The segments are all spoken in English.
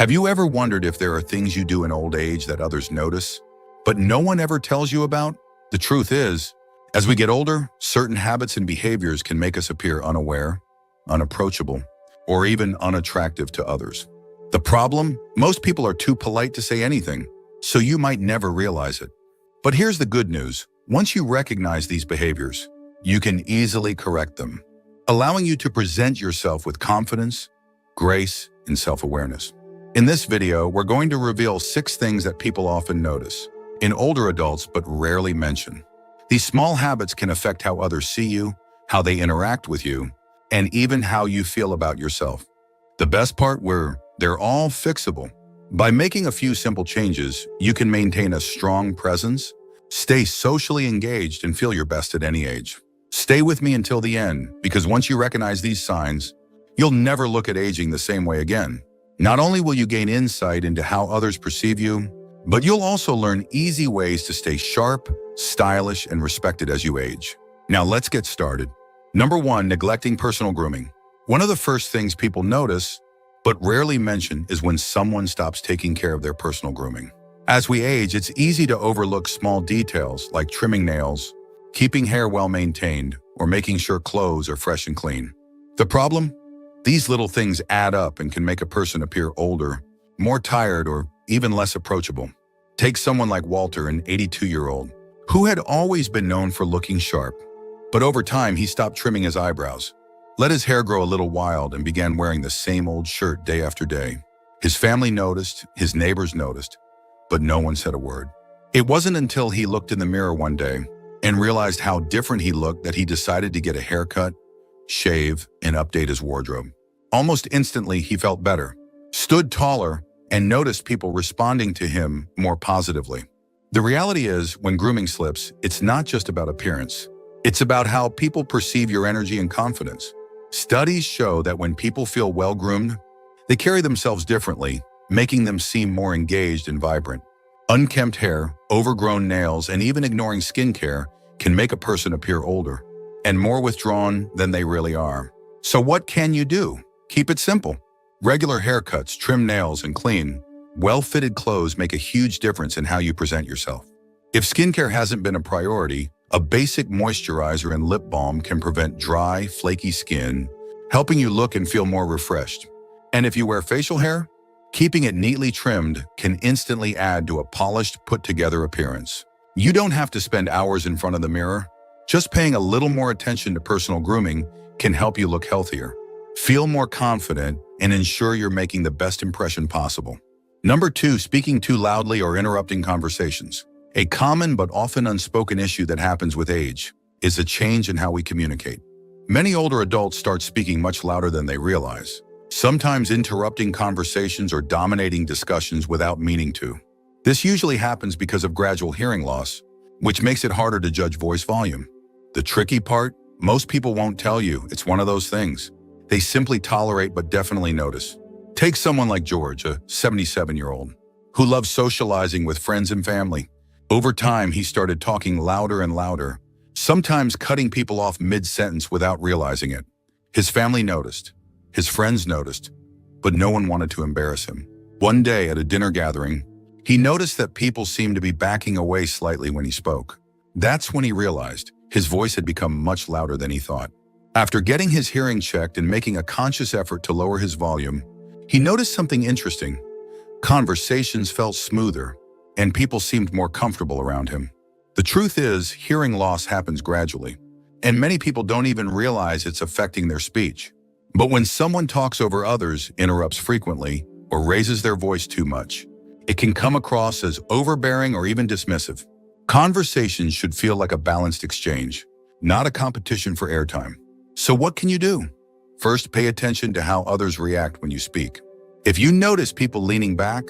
Have you ever wondered if there are things you do in old age that others notice, but no one ever tells you about? The truth is, as we get older, certain habits and behaviors can make us appear unaware, unapproachable, or even unattractive to others. The problem? Most people are too polite to say anything, so you might never realize it. But here's the good news. Once you recognize these behaviors, you can easily correct them, allowing you to present yourself with confidence, grace, and self-awareness. In this video, we're going to reveal 6 things that people often notice in older adults but rarely mention. These small habits can affect how others see you, how they interact with you, and even how you feel about yourself. The best part, they're all fixable. By making a few simple changes, you can maintain a strong presence, stay socially engaged, and feel your best at any age. Stay with me until the end, because once you recognize these signs, you'll never look at aging the same way again. Not only will you gain insight into how others perceive you, but you'll also learn easy ways to stay sharp, stylish, and respected as you age. Now let's get started. Number 1, neglecting personal grooming. One of the first things people notice, but rarely mention, is when someone stops taking care of their personal grooming. As we age, it's easy to overlook small details like trimming nails, keeping hair well maintained, or making sure clothes are fresh and clean. The problem? These little things add up and can make a person appear older, more tired, or even less approachable. Take someone like Walter, an 82-year-old, who had always been known for looking sharp. But over time, he stopped trimming his eyebrows, let his hair grow a little wild, and began wearing the same old shirt day after day. His family noticed, his neighbors noticed, but no one said a word. It wasn't until he looked in the mirror one day and realized how different he looked that he decided to get a haircut, shave, and update his wardrobe. Almost instantly, he felt better, stood taller, and noticed people responding to him more positively. The reality is, when grooming slips, it's not just about appearance. It's about how people perceive your energy and confidence. Studies show that when people feel well-groomed, they carry themselves differently, making them seem more engaged and vibrant. Unkempt hair, overgrown nails, and even ignoring skincare can make a person appear older and more withdrawn than they really are. So what can you do? Keep it simple. Regular haircuts, trim nails, and clean, well-fitted clothes make a huge difference in how you present yourself. If skincare hasn't been a priority, a basic moisturizer and lip balm can prevent dry, flaky skin, helping you look and feel more refreshed. And if you wear facial hair, keeping it neatly trimmed can instantly add to a polished, put-together appearance. You don't have to spend hours in front of the mirror. Just paying a little more attention to personal grooming can help you look healthier, feel more confident, and ensure you're making the best impression possible. Number 2, speaking too loudly or interrupting conversations. A common but often unspoken issue that happens with age is a change in how we communicate. Many older adults start speaking much louder than they realize, sometimes interrupting conversations or dominating discussions without meaning to. This usually happens because of gradual hearing loss, which makes it harder to judge voice volume. The tricky part? Most people won't tell you. It's one of those things. They simply tolerate but definitely notice. Take someone like George, a 77-year-old, who loves socializing with friends and family. Over time, he started talking louder and louder, sometimes cutting people off mid-sentence without realizing it. His family noticed. His friends noticed, but no one wanted to embarrass him. One day at a dinner gathering, he noticed that people seemed to be backing away slightly when he spoke. That's when he realized his voice had become much louder than he thought. After getting his hearing checked and making a conscious effort to lower his volume, he noticed something interesting. Conversations felt smoother, and people seemed more comfortable around him. The truth is, hearing loss happens gradually, and many people don't even realize it's affecting their speech. But when someone talks over others, interrupts frequently, or raises their voice too much, it can come across as overbearing or even dismissive. Conversations should feel like a balanced exchange, not a competition for airtime. So what can you do? First, pay attention to how others react when you speak. If you notice people leaning back,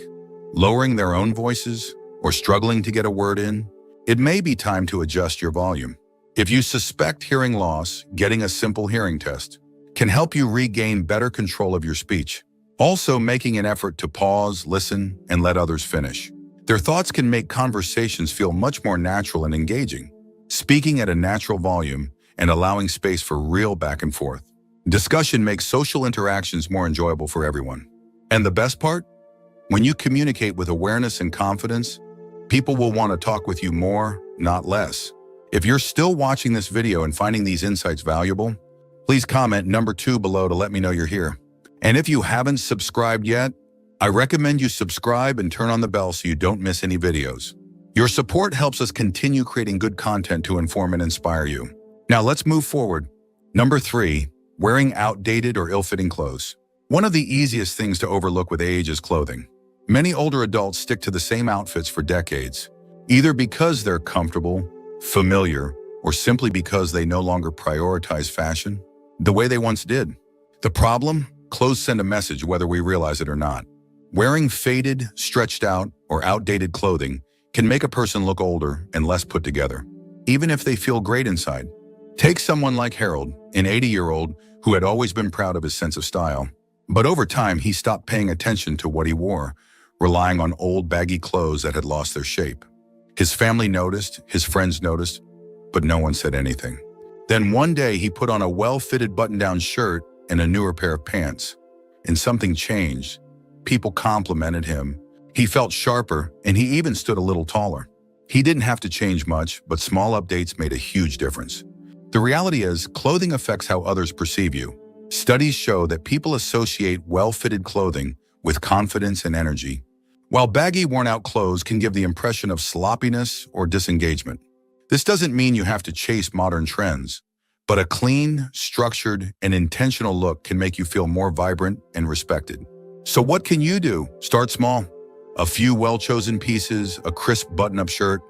lowering their own voices, or struggling to get a word in, it may be time to adjust your volume. If you suspect hearing loss, getting a simple hearing test can help you regain better control of your speech. Also, making an effort to pause, listen, and let others finish. Their thoughts can make conversations feel much more natural and engaging. Speaking at a natural volume and allowing space for real back and forth. Discussion makes social interactions more enjoyable for everyone. And the best part? When you communicate with awareness and confidence, people will want to talk with you more, not less. If you're still watching this video and finding these insights valuable, please comment number 2 below to let me know you're here. And if you haven't subscribed yet, I recommend you subscribe and turn on the bell so you don't miss any videos. Your support helps us continue creating good content to inform and inspire you. Now let's move forward. Number 3, wearing outdated or ill-fitting clothes. One of the easiest things to overlook with age is clothing. Many older adults stick to the same outfits for decades, either because they're comfortable, familiar, or simply because they no longer prioritize fashion the way they once did. The problem? Clothes send a message whether we realize it or not. Wearing faded, stretched out, or outdated clothing can make a person look older and less put together, even if they feel great inside. Take someone like Harold, an 80-year-old who had always been proud of his sense of style. But over time, he stopped paying attention to what he wore, relying on old baggy clothes that had lost their shape. His family noticed, his friends noticed, but no one said anything. Then one day he put on a well-fitted button-down shirt and a newer pair of pants, and something changed. People complimented him. He felt sharper, and he even stood a little taller. He didn't have to change much, but small updates made a huge difference. The reality is, clothing affects how others perceive you. Studies show that people associate well-fitted clothing with confidence and energy, while baggy, worn-out clothes can give the impression of sloppiness or disengagement. This doesn't mean you have to chase modern trends, but a clean, structured, and intentional look can make you feel more vibrant and respected. So what can you do? Start small. A few well-chosen pieces, a crisp button-up shirt,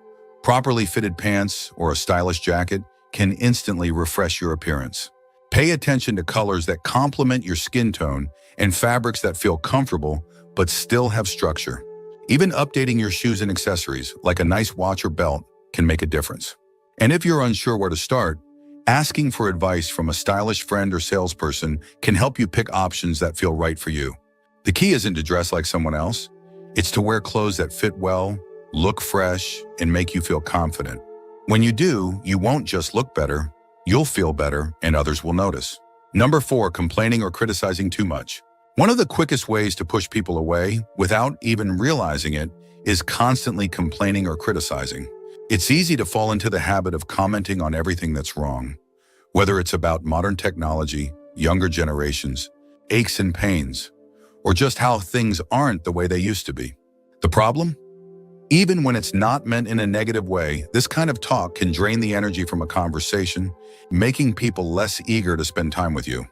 properly fitted pants, or a stylish jacket can instantly refresh your appearance. Pay attention to colors that complement your skin tone and fabrics that feel comfortable but still have structure. Even updating your shoes and accessories, like a nice watch or belt, can make a difference. And if you're unsure where to start, asking for advice from a stylish friend or salesperson can help you pick options that feel right for you. The key isn't to dress like someone else. It's to wear clothes that fit well, look fresh, and make you feel confident. When you do, you won't just look better, you'll feel better, and others will notice. Number 4, complaining or criticizing too much. One of the quickest ways to push people away, without even realizing it, is constantly complaining or criticizing. It's easy to fall into the habit of commenting on everything that's wrong, whether it's about modern technology, younger generations, aches and pains, or just how things aren't the way they used to be. The problem? Even when it's not meant in a negative way, this kind of talk can drain the energy from a conversation, making people less eager to spend time with you.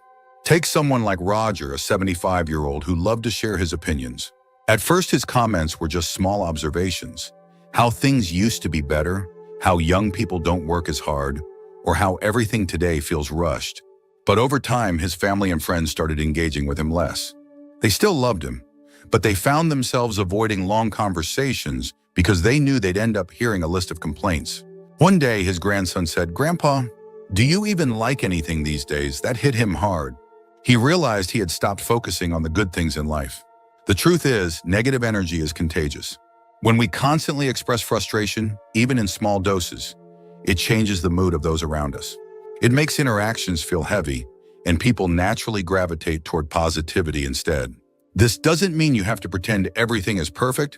Take someone like Roger, a 75-year-old who loved to share his opinions. At first, his comments were just small observations, how things used to be better, how young people don't work as hard, or how everything today feels rushed. But over time, his family and friends started engaging with him less. They still loved him, but they found themselves avoiding long conversations because they knew they'd end up hearing a list of complaints. One day, his grandson said, "Grandpa, do you even like anything these days?" That hit him hard. He realized he had stopped focusing on the good things in life. The truth is, negative energy is contagious. When we constantly express frustration, even in small doses, it changes the mood of those around us. It makes interactions feel heavy, and people naturally gravitate toward positivity instead. This doesn't mean you have to pretend everything is perfect,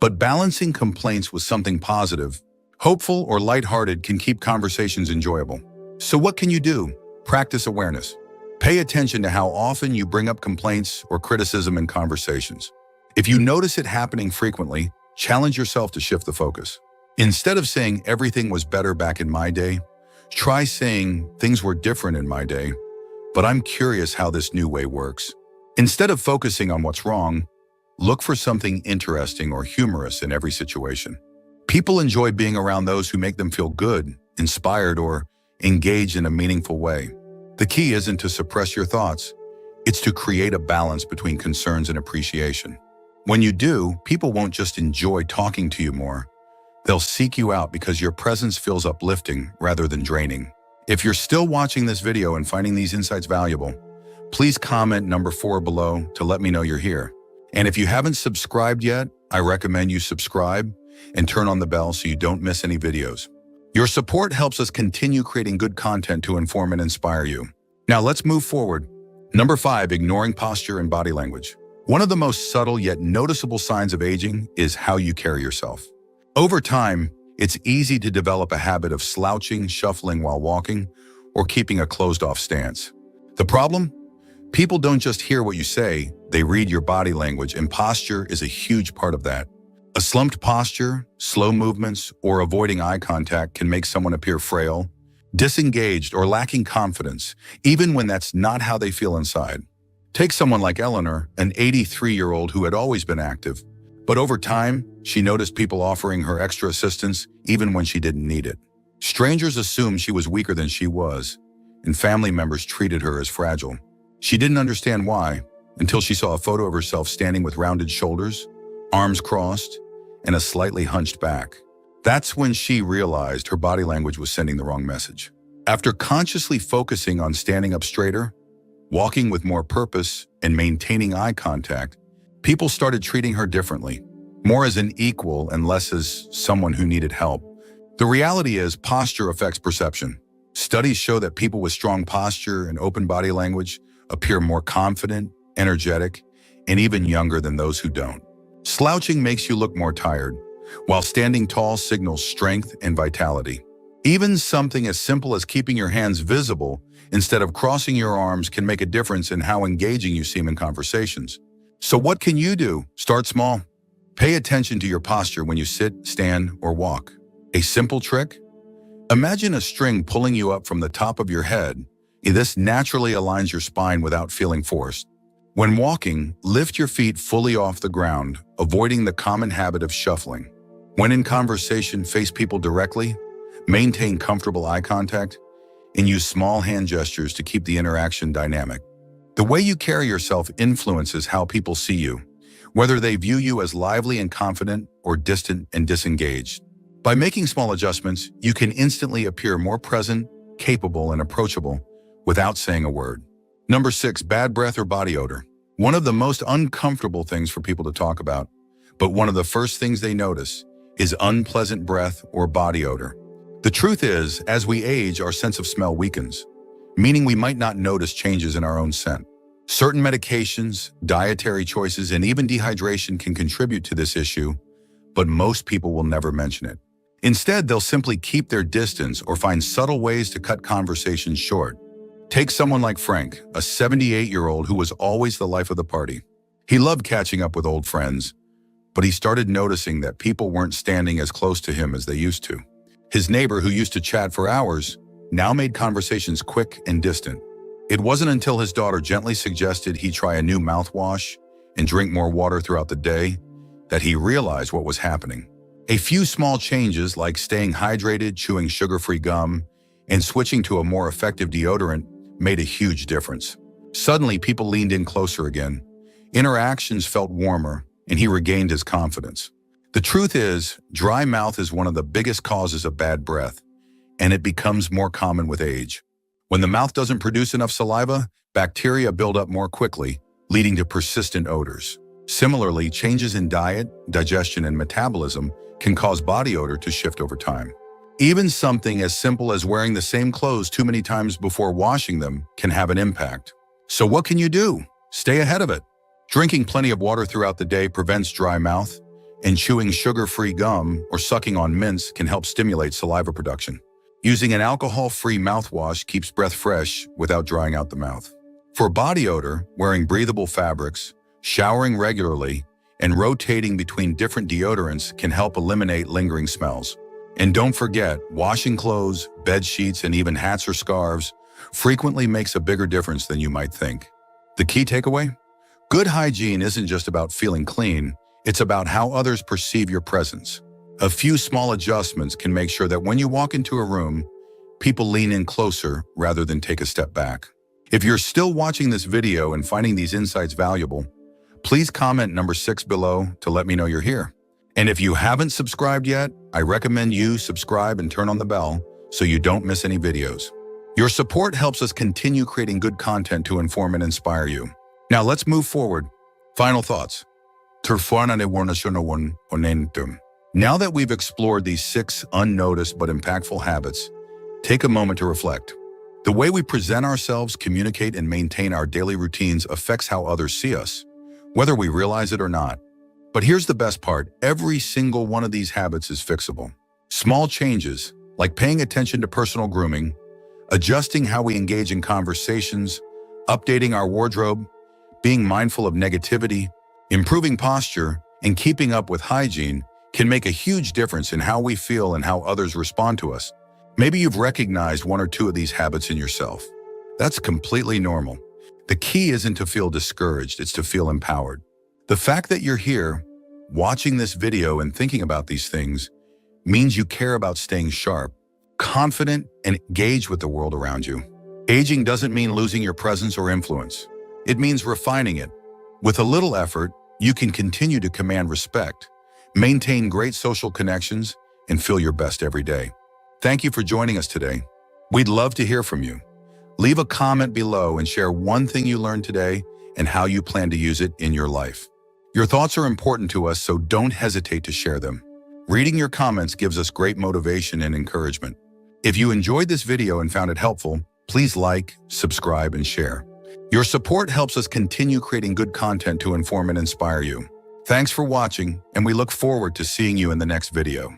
but balancing complaints with something positive, hopeful, or lighthearted can keep conversations enjoyable. So what can you do? Practice awareness. Pay attention to how often you bring up complaints or criticism in conversations. If you notice it happening frequently, challenge yourself to shift the focus. Instead of saying everything was better back in my day, try saying things were different in my day, but I'm curious how this new way works. Instead of focusing on what's wrong, look for something interesting or humorous in every situation. People enjoy being around those who make them feel good, inspired, or engaged in a meaningful way. The key isn't to suppress your thoughts, it's to create a balance between concerns and appreciation. When you do, people won't just enjoy talking to you more, they'll seek you out because your presence feels uplifting rather than draining. If you're still watching this video and finding these insights valuable, please comment number 4 below to let me know you're here. And if you haven't subscribed yet, I recommend you subscribe and turn on the bell so you don't miss any videos. Your support helps us continue creating good content to inform and inspire you. Now let's move forward. Number 5, ignoring posture and body language. One of the most subtle yet noticeable signs of aging is how you carry yourself. Over time, it's easy to develop a habit of slouching, shuffling while walking, or keeping a closed-off stance. The problem? People don't just hear what you say, they read your body language, and posture is a huge part of that. A slumped posture, slow movements, or avoiding eye contact can make someone appear frail, disengaged, or lacking confidence, even when that's not how they feel inside. Take someone like Eleanor, an 83-year-old who had always been active, but over time, she noticed people offering her extra assistance even when she didn't need it. Strangers assumed she was weaker than she was, and family members treated her as fragile. She didn't understand why until she saw a photo of herself standing with rounded shoulders, arms crossed, and a slightly hunched back. That's when she realized her body language was sending the wrong message. After consciously focusing on standing up straighter, walking with more purpose, and maintaining eye contact, people started treating her differently, more as an equal and less as someone who needed help. The reality is, posture affects perception. Studies show that people with strong posture and open body language appear more confident, energetic, and even younger than those who don't. Slouching makes you look more tired, while standing tall signals strength and vitality. Even something as simple as keeping your hands visible instead of crossing your arms can make a difference in how engaging you seem in conversations. So what can you do? Start small. Pay attention to your posture when you sit, stand, or walk. A simple trick? Imagine a string pulling you up from the top of your head. This naturally aligns your spine without feeling forced. When walking, lift your feet fully off the ground, avoiding the common habit of shuffling. When in conversation, face people directly, maintain comfortable eye contact, and use small hand gestures to keep the interaction dynamic. The way you carry yourself influences how people see you, whether they view you as lively and confident or distant and disengaged. By making small adjustments, you can instantly appear more present, capable, and approachable without saying a word. Number 6, bad breath or body odor. One of the most uncomfortable things for people to talk about, but one of the first things they notice is unpleasant breath or body odor. The truth is, as we age, our sense of smell weakens, meaning we might not notice changes in our own scent. Certain medications, dietary choices, and even dehydration can contribute to this issue, but most people will never mention it. Instead, they'll simply keep their distance or find subtle ways to cut conversations short. Take someone like Frank, a 78-year-old who was always the life of the party. He loved catching up with old friends, but he started noticing that people weren't standing as close to him as they used to. His neighbor, who used to chat for hours, now made conversations quick and distant. It wasn't until his daughter gently suggested he try a new mouthwash and drink more water throughout the day that he realized what was happening. A few small changes, like staying hydrated, chewing sugar-free gum, and switching to a more effective deodorant, made a huge difference. Suddenly, people leaned in closer again. Interactions felt warmer, and he regained his confidence. The truth is, dry mouth is one of the biggest causes of bad breath, and it becomes more common with age. When the mouth doesn't produce enough saliva, bacteria build up more quickly, leading to persistent odors. Similarly, changes in diet, digestion, and metabolism can cause body odor to shift over time. Even something as simple as wearing the same clothes too many times before washing them can have an impact. So what can you do? Stay ahead of it. Drinking plenty of water throughout the day prevents dry mouth, and chewing sugar-free gum or sucking on mints can help stimulate saliva production. Using an alcohol-free mouthwash keeps breath fresh without drying out the mouth. For body odor, wearing breathable fabrics, showering regularly, and rotating between different deodorants can help eliminate lingering smells. And don't forget, washing clothes, bed sheets, and even hats or scarves frequently makes a bigger difference than you might think. The key takeaway? Good hygiene isn't just about feeling clean, it's about how others perceive your presence. A few small adjustments can make sure that when you walk into a room, people lean in closer rather than take a step back. If you're still watching this video and finding these insights valuable, please comment number 6 below to let me know you're here. And if you haven't subscribed yet, I recommend you subscribe and turn on the bell so you don't miss any videos. Your support helps us continue creating good content to inform and inspire you. Now let's move forward. Final thoughts. Now that we've explored these 6 unnoticed but impactful habits, take a moment to reflect. The way we present ourselves, communicate, and maintain our daily routines affects how others see us, whether we realize it or not. But here's the best part. Every single one of these habits is fixable. Small changes, like paying attention to personal grooming, adjusting how we engage in conversations, updating our wardrobe, being mindful of negativity, improving posture, and keeping up with hygiene can make a huge difference in how we feel and how others respond to us. Maybe you've recognized one or two of these habits in yourself. That's completely normal. The key isn't to feel discouraged, it's to feel empowered. The fact that you're here, watching this video and thinking about these things, means you care about staying sharp, confident, and engaged with the world around you. Aging doesn't mean losing your presence or influence. It means refining it. With a little effort, you can continue to command respect, maintain great social connections, and feel your best every day. Thank you for joining us today. We'd love to hear from you. Leave a comment below and share one thing you learned today and how you plan to use it in your life. Your thoughts are important to us, so don't hesitate to share them. Reading your comments gives us great motivation and encouragement. If you enjoyed this video and found it helpful, please like, subscribe, and share. Your support helps us continue creating good content to inform and inspire you. Thanks for watching, and we look forward to seeing you in the next video.